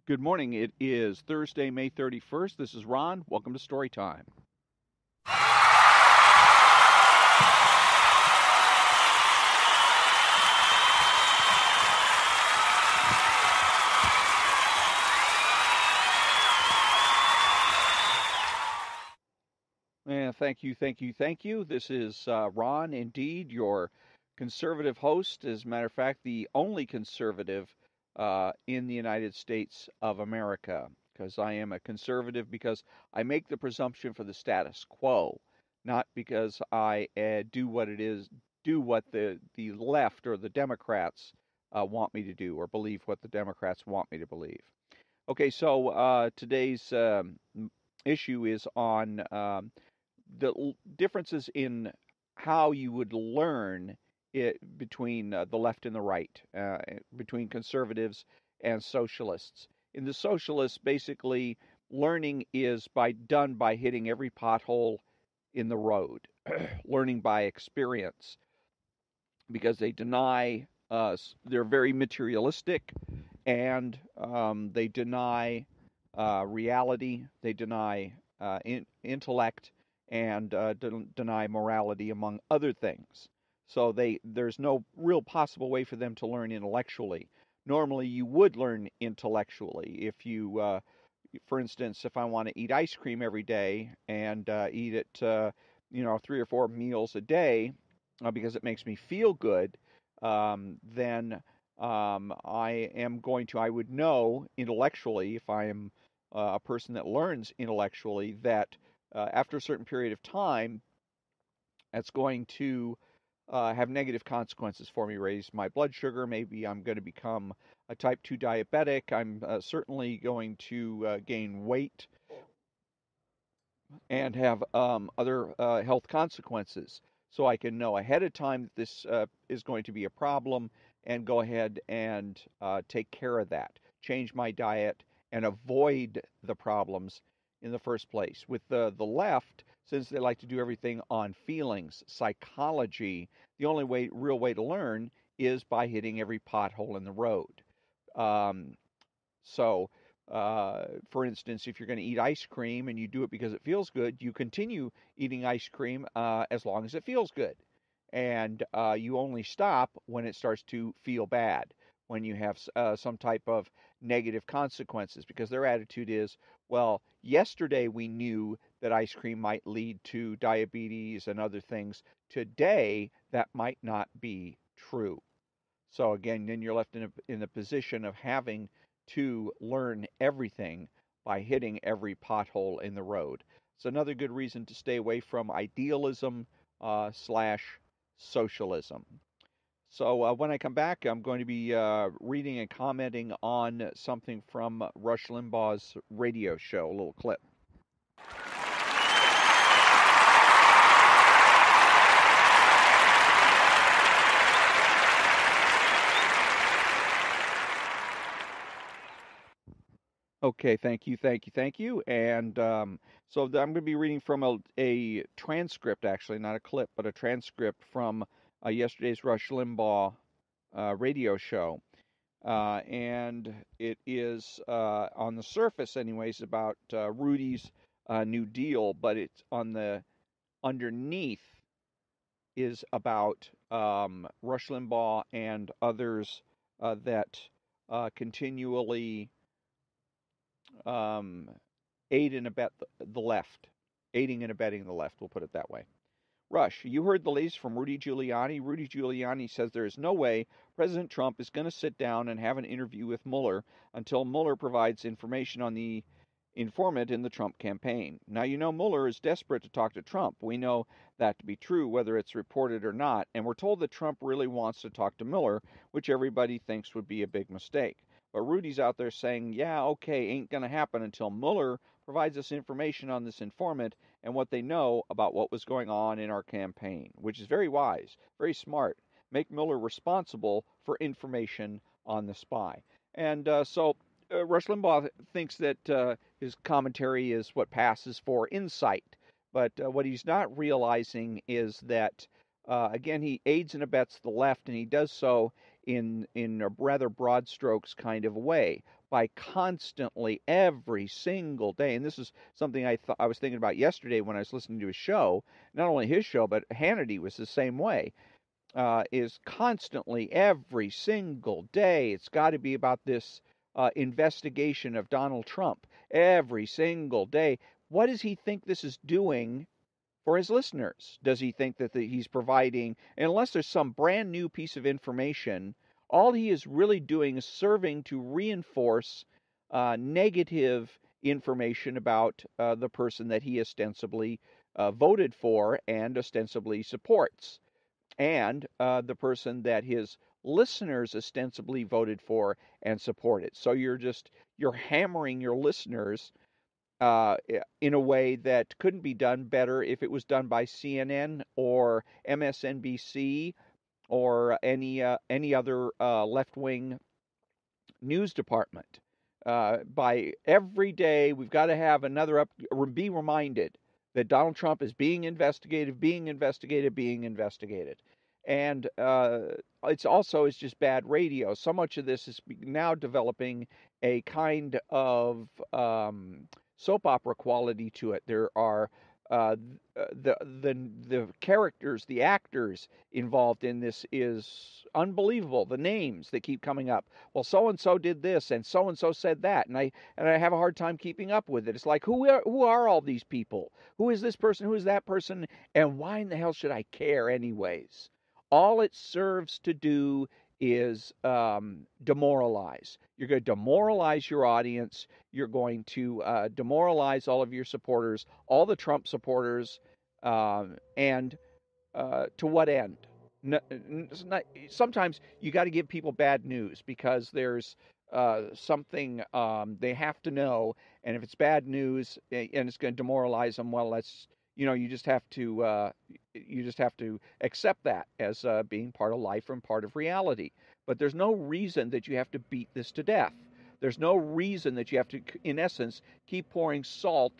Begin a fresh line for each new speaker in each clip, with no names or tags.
Good morning. It is Thursday, May 31st. This is Ron. Welcome to Story Time. Thank you. This is Ron, indeed, your conservative host. As a matter of fact, the only conservative in the United States of America, because I am a conservative because I make the presumption for the status quo, not because I do what the left or the Democrats want me to do, or believe what the Democrats want me to believe. Okay, so today's issue is on the differences in how you would learn it between the left and the right, between conservatives and socialists. In the socialists, basically, learning is done by hitting every pothole in the road, learning by experience, because they deny us. They're very materialistic, and they deny reality. They deny intellect and deny morality, among other things. So there's no real possible way for them to learn intellectually. Normally, you would learn intellectually if you, for instance, if I want to eat ice cream every day and eat it, 3 or 4 meals a day, because it makes me feel good, then I would know intellectually, if I am a person that learns intellectually, that after a certain period of time, that's going to have negative consequences for me. Raise my blood sugar. Maybe I'm going to become a type 2 diabetic. I'm certainly going to gain weight and have other health consequences. So I can know ahead of time that this is going to be a problem and go ahead and take care of that. Change my diet and avoid the problems in the first place. With the left, since they like to do everything on feelings, psychology, the only real way to learn is by hitting every pothole in the road. Um, so, for instance, if you're going to eat ice cream and you do it because it feels good, you continue eating ice cream as long as it feels good. And you only stop when it starts to feel bad, when you have some type of negative consequences, because their attitude is, well, yesterday we knew that ice cream might lead to diabetes and other things. Today, that might not be true. So again, then you're left in a position of having to learn everything by hitting every pothole in the road. It's another good reason to stay away from idealism slash socialism. So when I come back, I'm going to be reading and commenting on something from Rush Limbaugh's radio show, a little clip. Okay, thank you. And so I'm going to be reading from a transcript, actually, not a clip, but a transcript from yesterday's Rush Limbaugh radio show. And it is, on the surface, anyways, about Rudy's New Deal, but it's on the underneath is about Rush Limbaugh and others that continually um, aid and abet the left, aiding and abetting the left, we'll put it that way. Rush, you heard the latest from Rudy Giuliani. Rudy Giuliani says there is no way President Trump is going to sit down and have an interview with Mueller until Mueller provides information on the informant in the Trump campaign. Now, you know Mueller is desperate to talk to Trump. We know that to be true, whether it's reported or not, and we're told that Trump really wants to talk to Mueller, which everybody thinks would be a big mistake. But Rudy's out there saying, yeah, okay, ain't going to happen until Mueller provides us information on this informant and what they know about what was going on in our campaign, which is very wise, very smart. Make Mueller responsible for information on the spy. And so Rush Limbaugh thinks that his commentary is what passes for insight. But what he's not realizing is that Again, he aids and abets the left, and he does so in a rather broad strokes kind of a way by constantly every single day. And this is something I was thinking about yesterday when I was listening to his show. Not only his show, but Hannity was the same way. Is constantly every single day. It's got to be about this investigation of Donald Trump every single day. What does he think this is doing for his listeners? Does he think that he's providing, unless there's some brand new piece of information, all he is really doing is serving to reinforce negative information about the person that he ostensibly voted for and ostensibly supports, and the person that his listeners ostensibly voted for and supported. So you're hammering your listeners uh, in a way that couldn't be done better if it was done by CNN or MSNBC or any other left wing news department. By every day, we've got to have be reminded that Donald Trump is being investigated, being investigated, being investigated. And it's just bad radio. So much of this is now developing a kind of soap opera quality to it. There are the characters, the actors involved in this is unbelievable. The names that keep coming up. Well, so and so did this, and so said that, and I have a hard time keeping up with it. It's like who are all these people? Who is this person? Who is that person? And why in the hell should I care, anyways? All it serves to do is demoralize. You're going to demoralize your audience. You're going to demoralize all of your supporters, all the Trump supporters, and to what end? Sometimes you got to give people bad news because there's something they have to know, and if it's bad news and it's going to demoralize them, well, that's you just have to accept that as being part of life and part of reality. But there's no reason that you have to beat this to death. There's no reason that you have to, in essence, keep pouring salt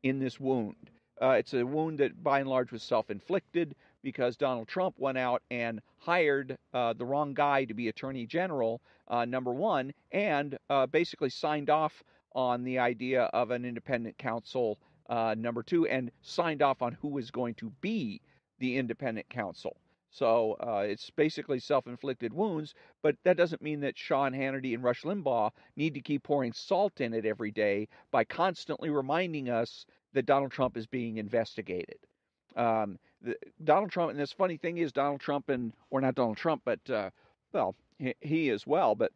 in this wound. It's a wound that, by and large, was self-inflicted because Donald Trump went out and hired the wrong guy to be Attorney General, number one, and basically signed off on the idea of an independent counsel, number two, and signed off on who was going to be the independent counsel. So it's basically self-inflicted wounds, but that doesn't mean that Sean Hannity and Rush Limbaugh need to keep pouring salt in it every day by constantly reminding us that Donald Trump is being investigated. Donald Trump, and this funny thing is Donald Trump or not Donald Trump, but well, he as well, but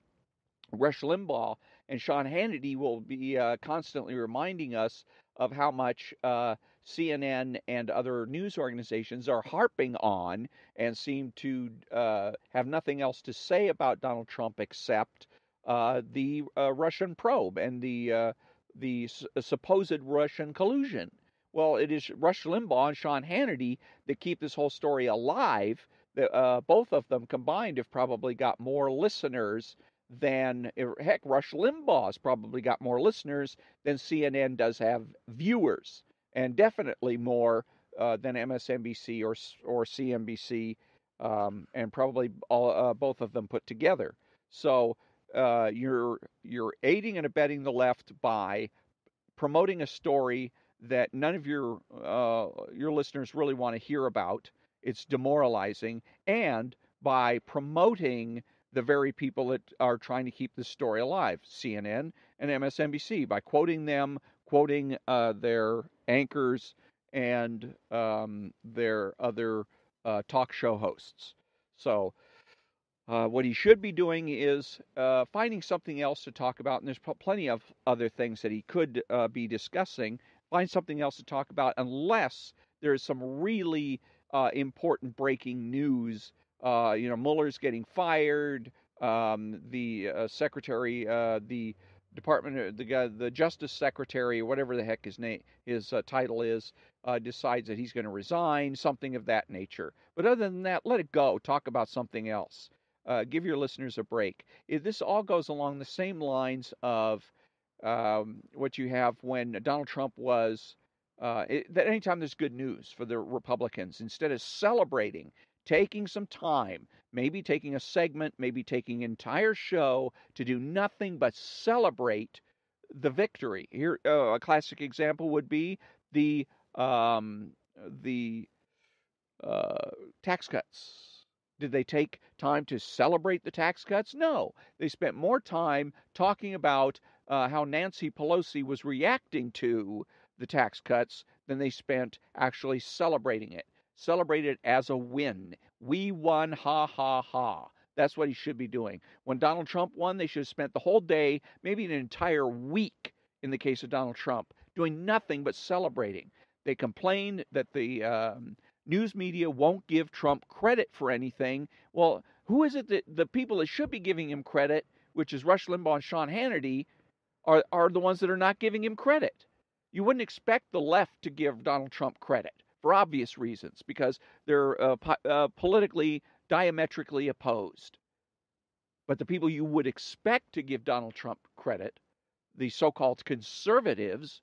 Rush Limbaugh and Sean Hannity will be constantly reminding us of how much CNN and other news organizations are harping on and seem to have nothing else to say about Donald Trump except the Russian probe and the supposed Russian collusion. Well, it is Rush Limbaugh and Sean Hannity that keep this whole story alive. Both of them combined have probably got more listeners than, heck, Rush Limbaugh's probably got more listeners than CNN does have viewers, and definitely more than MSNBC or CNBC, and probably both of them put together. So you're aiding and abetting the left by promoting a story that none of your listeners really want to hear about. It's demoralizing, and by promoting the very people that are trying to keep this story alive, CNN and MSNBC, by quoting them, quoting their anchors and their other talk show hosts. So what he should be doing is finding something else to talk about, and there's plenty of other things that he could be discussing. Find something else to talk about, unless there's some really important breaking news. Mueller's getting fired. The secretary, the Department, the Justice Secretary, whatever the heck his title is, decides that he's going to resign, something of that nature. But other than that, let it go. Talk about something else. Give your listeners a break. This all goes along the same lines of what you have when Donald Trump was, that anytime there's good news for the Republicans, instead of celebrating taking some time, maybe taking a segment, maybe taking an entire show to do nothing but celebrate the victory. Here, a classic example would be the um, the uh, tax cuts. Did they take time to celebrate the tax cuts? No. They spent more time talking about how Nancy Pelosi was reacting to the tax cuts than they spent actually celebrating it. Celebrate it as a win. We won, ha, ha, ha. That's what he should be doing. When Donald Trump won, they should have spent the whole day, maybe an entire week in the case of Donald Trump, doing nothing but celebrating. They complain that the news media won't give Trump credit for anything. Well, who is it that the people that should be giving him credit, which is Rush Limbaugh and Sean Hannity, are the ones that are not giving him credit? You wouldn't expect the left to give Donald Trump credit for obvious reasons because they're politically diametrically opposed. But the people you would expect to give Donald Trump credit, the so-called conservatives,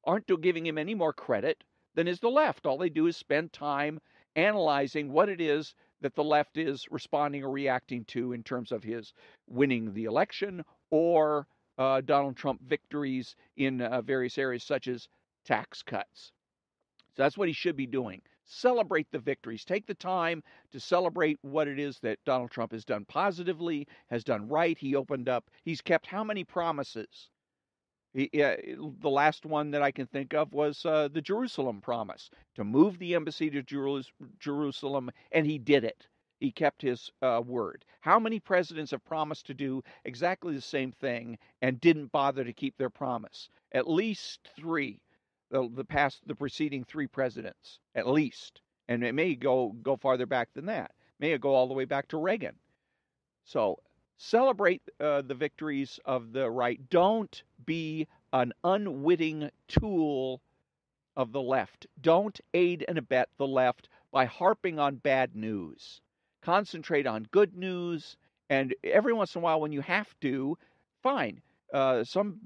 aren't giving him any more credit than is the left. All they do is spend time analyzing what it is that the left is responding or reacting to in terms of his winning the election or Donald Trump victories in various areas such as tax cuts. So that's what he should be doing. Celebrate the victories. Take the time to celebrate what it is that Donald Trump has done positively, has done right. He's kept how many promises? The last one that I can think of was the Jerusalem promise to move the embassy to Jerusalem, and he did it. He kept his word. How many presidents have promised to do exactly the same thing and didn't bother to keep their promise? At least three, the preceding three presidents, at least, and it may go farther back than that. It may go all the way back to Reagan. So celebrate the victories of the right. Don't be an unwitting tool of the left. Don't aid and abet the left by harping on bad news. Concentrate on good news, and every once in a while, when you have to, fine. Some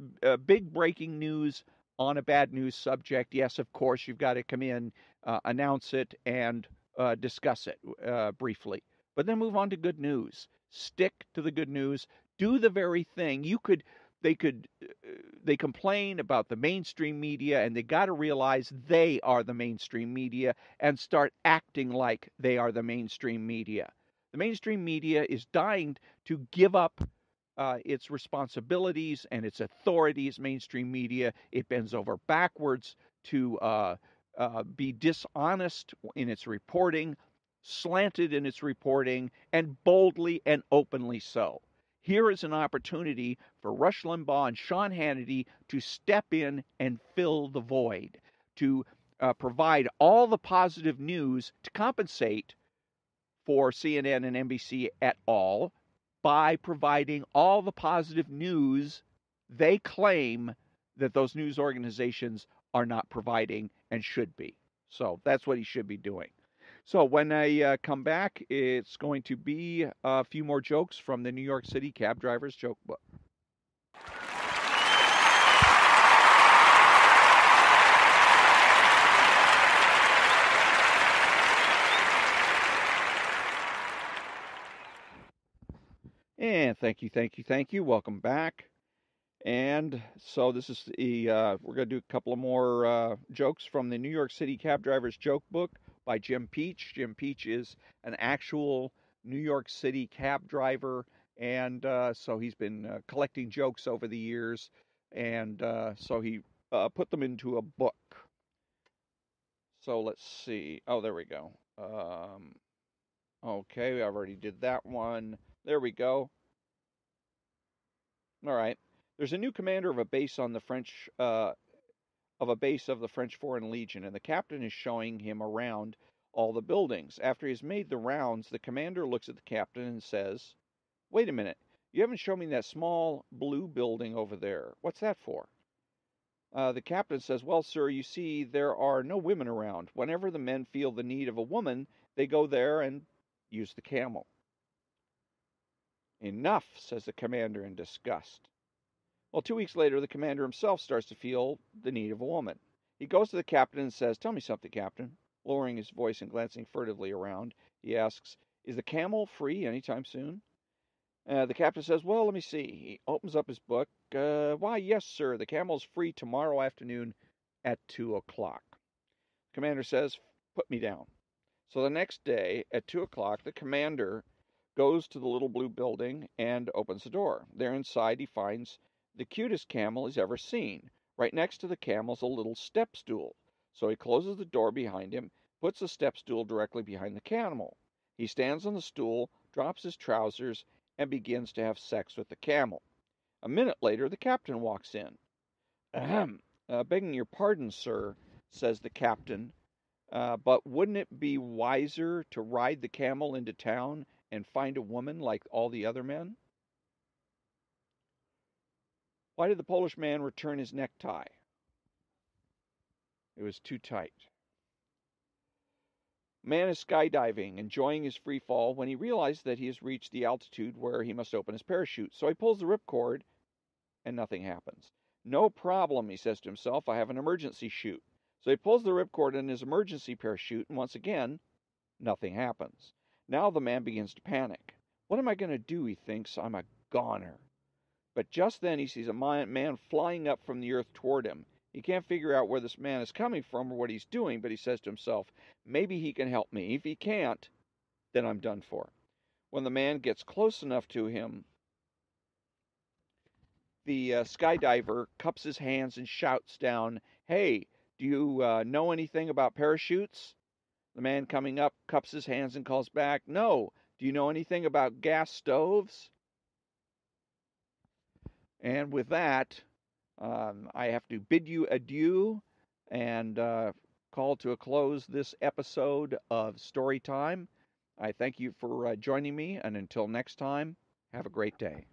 big breaking news on a bad news subject. Yes, of course, you've got to come in, announce it, and discuss it briefly. But then move on to good news. Stick to the good news. Do the very thing they complain about the mainstream media, and they got to realize they are the mainstream media and start acting like they are the mainstream media. The mainstream media is dying to give up its responsibilities and its authority as mainstream media. It bends over backwards to be dishonest in its reporting, slanted in its reporting, and boldly and openly so. Here is an opportunity for Rush Limbaugh and Sean Hannity to step in and fill the void, to provide all the positive news to compensate for CNN and NBC at all by providing all the positive news they claim that those news organizations are not providing and should be. So that's what he should be doing. So when I come back, it's going to be a few more jokes from the New York City Cab Driver's Joke Book. And thank you. Welcome back. And so this is we're going to do a couple of more jokes from the New York City Cab Driver's Joke Book by Jim Peach. Jim Peach is an actual New York City cab driver, and so he's been collecting jokes over the years, and so he put them into a book. So let's see. Oh, there we go. Okay, I already did that one. There we go. All right. There's a new commander of a base on the French of a base of the French Foreign Legion, and the captain is showing him around all the buildings. After he's made the rounds, the commander looks at the captain and says, "Wait a minute. You haven't shown me that small blue building over there. What's that for?" The captain says, "Well, sir, you see, there are no women around. Whenever the men feel the need of a woman, they go there and use the camel." "Enough," says the commander in disgust. Well, 2 weeks later, the commander himself starts to feel the need of a woman. He goes to the captain and says, "Tell me something, Captain. Lowering his voice and glancing furtively around, he asks, "Is the camel free any time soon?" The captain says, "Well, let me see." He opens up his book. "Why, yes, sir. The camel's free tomorrow afternoon at 2 o'clock." Commander says, "Put me down." So the next day at 2 o'clock, the commander goes to the little blue building and opens the door. There inside, he finds the cutest camel he's ever seen. Right next to the camel is a little step stool. So he closes the door behind him, puts the step stool directly behind the camel. He stands on the stool, drops his trousers, and begins to have sex with the camel. A minute later, the captain walks in. "Ahem. Begging your pardon, sir," says the captain, "but wouldn't it be wiser to ride the camel into town and find a woman like all the other men?" Why did the Polish man return his necktie? It was too tight. Man is skydiving, enjoying his free fall, when he realizes that he has reached the altitude where he must open his parachute. So he pulls the ripcord, and nothing happens. "No problem," he says to himself, "I have an emergency chute." So he pulls the ripcord in his emergency parachute, and once again, nothing happens. Now the man begins to panic. "What am I going to do?" he thinks. "I'm a goner." But just then he sees a man flying up from the earth toward him. He can't figure out where this man is coming from or what he's doing, but he says to himself, "Maybe he can help me. If he can't, then I'm done for." When the man gets close enough to him, the skydiver cups his hands and shouts down, "Hey, do you know anything about parachutes?" The man coming up cups his hands and calls back, "No. Do you know anything about gas stoves?" And with that, I have to bid you adieu and call to a close this episode of Story Time. I thank you for joining me, and until next time, have a great day.